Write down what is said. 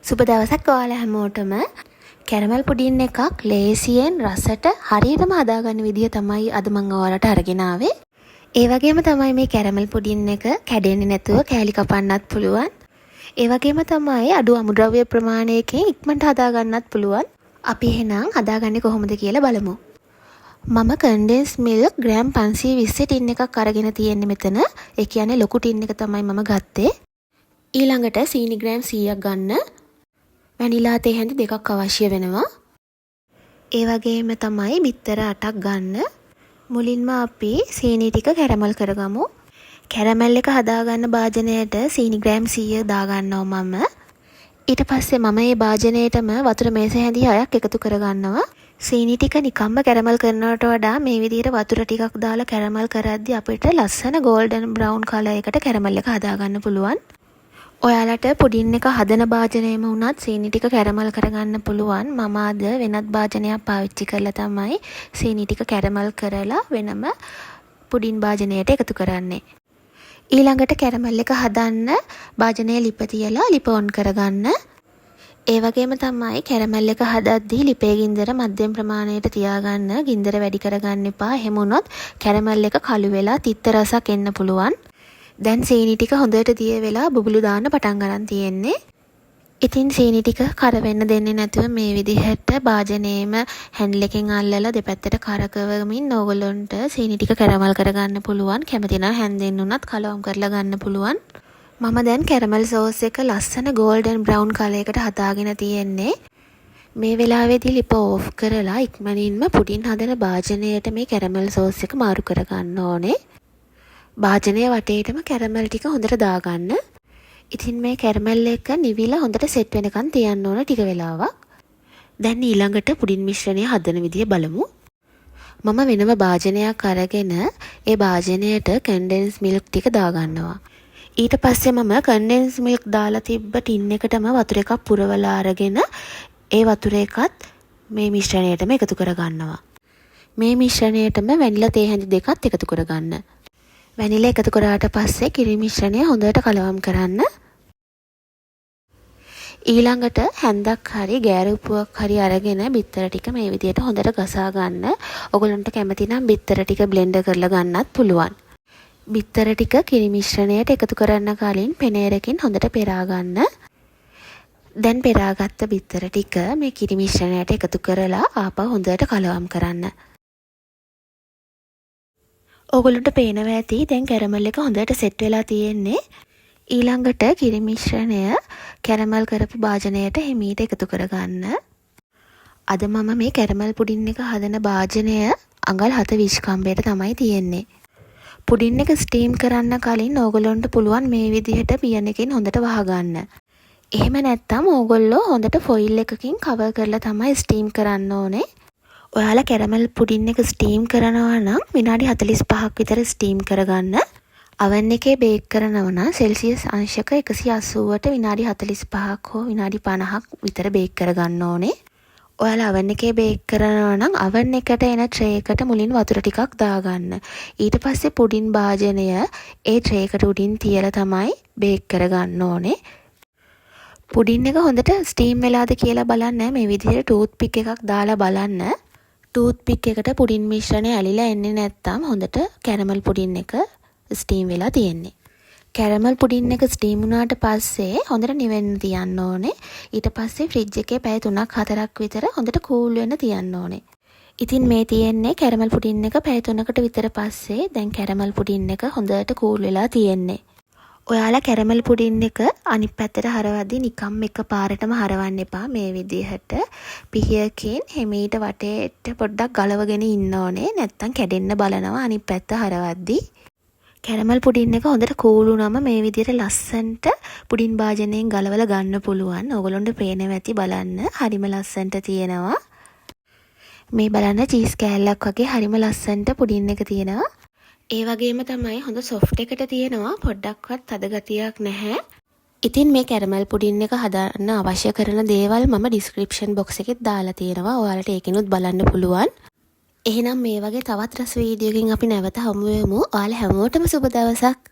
සුබ දවසක් ඔයාලා හැමෝටම. කැරමල් පුඩින් එකක් ලේසියෙන් රසට හරියටම හදාගන්න විදිය තමයි අද මම ඔයාලට අරගෙන ආවේ. ඒ වගේම තමයි මේ කැරමල් පුඩින් එක කැඩෙන්නේ නැතුව කෑලි කපන්නත් පුළුවන්. ඒ වගේම තමයි අඩු අමුද්‍රව්‍ය ප්‍රමාණයකින් ඉක්මනට හදාගන්නත් පුළුවන්. අපි එහෙනම් හදාගන්නේ කොහොමද කියලා බලමු. මම කන්ඩෙන්ස් මිල්ක් ග්‍රෑම් 520 ටින් එකක් අරගෙන තියෙන්නේ මෙතන. ඒ කියන්නේ ලොකු ටින් එක තමයි මම ගත්තේ. ඊළඟට සීනි ග්‍රෑම් 100ක් ගන්න. වැනිලා තේ හැඳි 2ක් අවශ්‍ය වෙනවා. ඒ වගේම තමයි බිත්තර 8ක් ගන්න. මුලින්ම අපි සීනි ටික කැරමල් කරගමු. කැරමල් එක හදාගන්න භාජනයට සීනි ග්‍රෑම් 100 දාගන්නවා මම. ඊට පස්සේ මම මේ භාජනයටම වතුර මේස හැඳි 6ක් එකතු කරගන්නවා. සීනි ටික නිකම්ම කැරමල් කරනවට වඩා මේ විදිහට වතුර ටිකක් දාලා කැරමල් කරද්දී අපිට ලස්සන ගෝල්ඩන් බ්‍රවුන් කලර් එකට කැරමල් එක හදාගන්න පුළුවන්. ඔයාලට පුඩින් එක හදන භාජනයම වුණත් සීනි ටික කැරමල් කරගන්න පුළුවන්. මම අද වෙනත් භාජනයක් පාවිච්චි කරලා තමයි සීනි ටික කැරමල් කරලා වෙනම පුඩින් භාජනයට එකතු කරන්නේ. ඊළඟට කැරමල් එක හදන්න භාජනයේ ලිප තියලා ලිප ඔන් කරගන්න. ඒ වගේම තමයි කැරමල් එක හදද්දී ලිපේ ගින්දර මධ්‍යම ප්‍රමාණයට තියාගන්න. ගින්දර වැඩි කරගන්න එපා. එහෙම වුණොත් කැරමල් එක කළු වෙලා තිත්ත රසක් එන්න පුළුවන්. දැන් සීනි ටික හොඳට දිය වෙලා බුබුලු දාන්න පටන් ගන්න තියෙන්නේ. ඉතින් සීනි ටික කර වෙන්න දෙන්නේ නැතුව මේ විදිහට භාජනයේම හැන්ඩල් එකෙන් අල්ලලා දෙපැත්තට කරකවමින් ඕගොල්ලොන්ට සීනි ටික කැරමල් කරගන්න පුළුවන්. කැමති නම් හැන්දෙන් උනත් කලවම් කරලා ගන්න පුළුවන්. මම දැන් කැරමල් සෝස් එක ලස්සන ගෝල්ඩන් බ්‍රවුන් කලර් එකට හදාගෙන තියෙන්නේ. මේ වෙලාවේදී ලිප ඕෆ් කරලා ඉක්මනින්ම පුඩින් හදන භාජනයට මේ කැරමල් සෝස් එක මාරු කරගන්න ඕනේ. භාජනය වටේටම කැරමල් ටික හොඳට දාගන්න. ඉතින් මේ කැරමල් එක නිවිලා හොඳට සෙට් වෙනකන් තියන්න ඕන ටික වෙලාවක්. දැන් ඊළඟට පුඩින් මිශ්‍රණය හදන විදිය බලමු. මම වෙනම භාජනයක් අරගෙන ඒ භාජනයට කන්ඩෙන්ස් මිල්ක් ටික දාගන්නවා. ඊට පස්සේ මම කන්ඩෙන්ස් මිල්ක් දාලා තිබ්බ ටින් එකටම වතුර එකක් පුරවලා අරගෙන ඒ වතුර එකත් මේ මිශ්‍රණයටම එකතු කරගන්නවා. මේ මිශ්‍රණයටම වැනිලා තේ හැඳි 2ක් එකතු කරගන්න. වැනිලා එකතු කරාට පස්සේ කිරි මිශ්‍රණය හොඳට කලවම් කරන්න. ඊළඟට හැන්දක් හරි ගෑරුප්පුවක් හරි අරගෙන බිත්තර ටික මේ විදිහට හොඳට ගසා ගන්න. ඔයගොල්ලන්ට කැමති නම් බිත්තර ටික බ්ලෙන්ඩර් කරලා ගන්නත් පුළුවන්. බිත්තර ටික කිරි මිශ්‍රණයට එකතු කරන්න කලින් පෙනේරකින් හොඳට පෙරා ගන්න. දැන් පෙරාගත්ත බිත්තර ටික මේ කිරි මිශ්‍රණයට එකතු කරලා ආපහු හොඳට කලවම් කරන්න. ඔයගොල්ලන්ට පේනවා ඇති දැන් කැරමල් එක හොඳට සෙට් වෙලා තියෙන්නේ. ඊළඟට කිරි මිශ්‍රණය කැරමල් කරපු භාජනයට හිමීට එකතු කරගන්න. අද මම මේ කැරමල් පුඩින් එක හදන භාජනය අඟල් 7 විශ්කම්බයට තමයි තියෙන්නේ. පුඩින් එක ස්ටීම් කරන්න කලින් ඕගොල්ලන්ට පුළුවන් මේ විදිහට පියන් එකකින් හොඳට වහගන්න. එහෙම නැත්නම් ඕගොල්ලෝ හොඳට ෆොයිල් එකකින් කවර් කරලා තමයි ස්ටීම් කරන්න ඕනේ. ඔයාලා කැරමල් පුඩින් එක ස්ටීම් කරනවා නම් විනාඩි 45ක් විතර ස්ටීම් කරගන්න. oven එකේ බේක් කරනවා නම් සෙල්සියස් අංශක 180ට විනාඩි 45ක් හෝ විනාඩි 50ක් විතර බේක් කරගන්න ඕනේ. ඔයාලා oven එකේ බේක් කරනවා නම් oven එකට එන ට්‍රේ එකට මුලින් වතුර ටිකක් දාගන්න. ඊට පස්සේ පුඩින් භාජනය ඒ ට්‍රේ එකට උඩින් තියලා තමයි බේක් කරගන්න ඕනේ. පුඩින් එක හොඳට ස්ටීම් වෙලාද කියලා බලන්න මේ විදිහට ටූත් පික් එකක් දාලා බලන්න. ටූත් පික් එකට පුඩින් මිශ්‍රණය ඇලිලා එන්නේ නැත්නම් හොඳට කැරමල් පුඩින් එක ස්ටීම් වෙලා තියෙන්නේ. කැරමල් පුඩින් එක ස්ටීම් වුණාට පස්සේ හොඳට නිවෙන්න තියන්න ඕනේ. ඊට පස්සේ ෆ්‍රිජ් එකේ පැය 3-4ක් විතර හොඳට කූල් වෙන්න තියන්න ඕනේ. ඉතින් මේ තියෙන්නේ කැරමල් පුඩින් එක පැය 3කට විතර පස්සේ දැන් කැරමල් පුඩින් එක හොඳට කූල් වෙලා තියෙන්නේ. ඔයාලා කැරමල් පුඩින් එක අනිත් පැත්තට හරවද්දී නිකම් එක පාරටම හරවන්න එපා. මේ විදිහට පිහියකින් හිමීට වටේට පොඩ්ඩක් ගලවගෙන ඉන්න ඕනේ. නැත්තම් කැඩෙන්න බලනවා අනිත් පැත්ත හරවද්දී. කැරමල් පුඩින් එක හොඳට කූල් වුණාම මේ විදිහට ලස්සනට පුඩින් භාජනයෙන් ගලවලා ගන්න පුළුවන්. ඕගොල්ලන්ට පේනවා ඇති බලන්න. හරිම ලස්සනට තියෙනවා. මේ බලන්න චීස් කෑල්ලක් වගේ හරිම ලස්සනට පුඩින් එක තියෙනවා. ඒ වගේම තමයි හොඳ සොෆ්ට් එකට තියෙනවා. පොඩ්ඩක්වත් තද ගතියක් නැහැ. ඉතින් මේ කැරමල් පුඩින් එක හදන්න අවශ්‍ය කරන දේවල් මම ඩිස්ක්‍රිප්ෂන් බොක්ස් එකෙත් දාලා තියෙනවා. ඔයාලට ඒකිනුත් බලන්න පුළුවන්. එහෙනම් මේ වගේ තවත් රස වීඩියෝකින් අපි නැවත හමු වෙමු. ඔයාලා හැමෝටම සුබ දවසක්.